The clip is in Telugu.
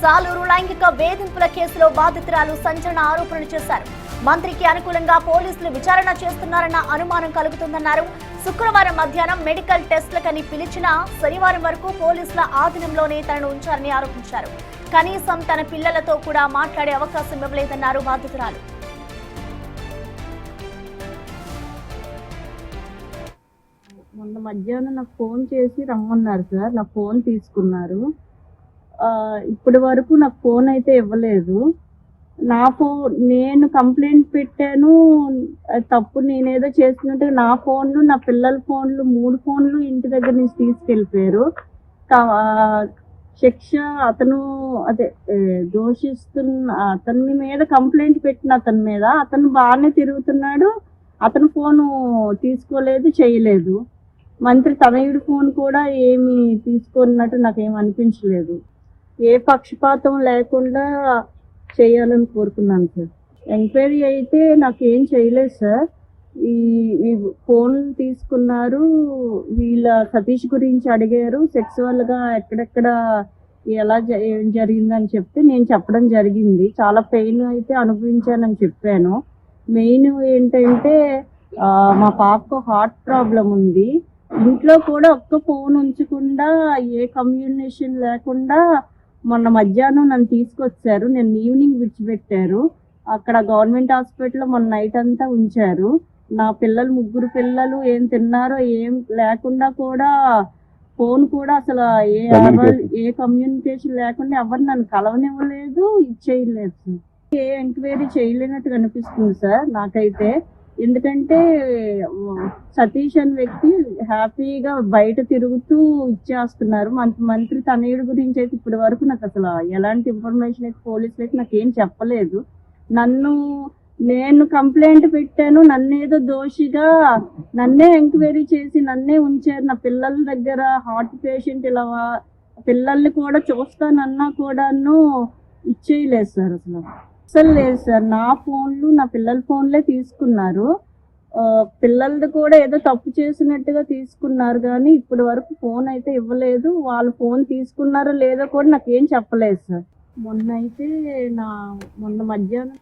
సాలూరు లైంగిక వేధింపుల కేసులో బాధితురాలు సంచలన ఆరోపణలు చేశారు. మంత్రికి అనుకూలంగా పోలీసులు విచారణ చేస్తున్నారన్న అనుమానం కలుగుతుందన్నారు. శుక్రవారం మధ్యాహ్నం మెడికల్ టెస్టులకని పిలిచినా శనివారం వరకు పోలీసుల ఆధీనంలోనే తనను ఉంచారని ఆరోపించారు. కనీసం తన పిల్లలతో కూడా మాట్లాడే అవకాశం ఇవ్వలేదన్నారు బాధితురాలు. మొన్న మధ్యాహ్నం నాకు ఫోన్ చేసి రమ్మన్నారు సార్. నా ఫోన్ తీసుకున్నారు. ఇప్పటి వరకు నాకు ఫోన్ అయితే ఇవ్వలేదు. నా ఫోన్ నేను కంప్లైంట్ పెట్టాను, తప్పు నేనేదో చేసినట్టు నా ఫోన్లు, నా పిల్లల ఫోన్లు 3 ఫోన్లు ఇంటి దగ్గర నుంచి తీసుకెళ్ళిపోయారు. శిక్ష అతను దోషిస్తున్న అతని మీద కంప్లైంట్ పెట్టిన అతని మీద అతను బాగానే తిరుగుతున్నాడు. అతను ఫోను తీసుకోలేదు, చేయలేదు. మంత్రి తనయుడి ఫోన్ కూడా ఏమి తీసుకున్నట్టు నాకేం అనిపించలేదు. ఏ పక్షపాతం లేకుండా చేయాలని కోరుకున్నాను సార్. ఎంక్వైరీ అయితే నాకేం చేయలేదు సార్. ఈ ఫోన్ తీసుకున్నారు, వీళ్ళ సతీష్ గురించి అడిగారు, సెక్సువల్గా ఎక్కడెక్కడ ఎలా జరిగిందని చెప్తే నేను చెప్పడం జరిగింది. చాలా పెయిన్ అయితే అనుభవించానని చెప్పాను. మెయిన్ ఏంటంటే మా పాపకు హార్ట్ ప్రాబ్లం ఉంది. ఇంట్లో కూడా ఒక్క ఫోన్ ఉంచకుండా, ఏ కమ్యూనికేషన్ లేకుండా మొన్న మధ్యాహ్నం నన్ను తీసుకొచ్చారు. నేను ఈవినింగ్ విడిచిపెట్టారు. అక్కడ గవర్నమెంట్ హాస్పిటల్లో మొన్న నైట్ అంతా ఉంచారు. నా పిల్లలు 3 పిల్లలు ఏం తిన్నారో ఏం లేకుండా కూడా ఫోన్ కూడా అసలు ఏ కమ్యూనికేషన్ లేకుండా ఎవరు నన్ను కలవనివ్వలేదు, ఇచ్చేయలేదు. ఏ ఎంక్వైరీ చేయలేనట్టు కనిపిస్తుంది సార్ నాకైతే. ఎందుకంటే సతీష్ అనే వ్యక్తి హ్యాపీగా బయట తిరుగుతూ ఇచ్చేస్తున్నారు. మంత్రి తనయుడి గురించి అయితే ఇప్పటి వరకు నాకు అసలు ఎలాంటి ఇన్ఫర్మేషన్ అయితే పోలీసులు అయితే నాకేం చెప్పలేదు. నేను కంప్లైంట్ పెట్టాను, నన్నేదో దోషిగా నన్నే ఎంక్వైరీ చేసి నన్నే ఉంచారు. నా పిల్లల దగ్గర హార్ట్ పేషెంట్ ఇలా పిల్లల్ని కూడా చూస్తానన్నా కూడాను ఇచ్చేయలేదు సార్. అసలు లేదు సార్. నా ఫోన్లు, నా పిల్లల ఫోన్లే తీసుకున్నారు. పిల్లలది కూడా ఏదో తప్పు చేసినట్టుగా తీసుకున్నారు, కానీ ఇప్పటి వరకు ఫోన్ అయితే ఇవ్వలేదు. వాళ్ళు ఫోన్ తీసుకున్నారో లేదో కూడా నాకేం చెప్పలేదు సార్. మొన్న మధ్యాహ్నం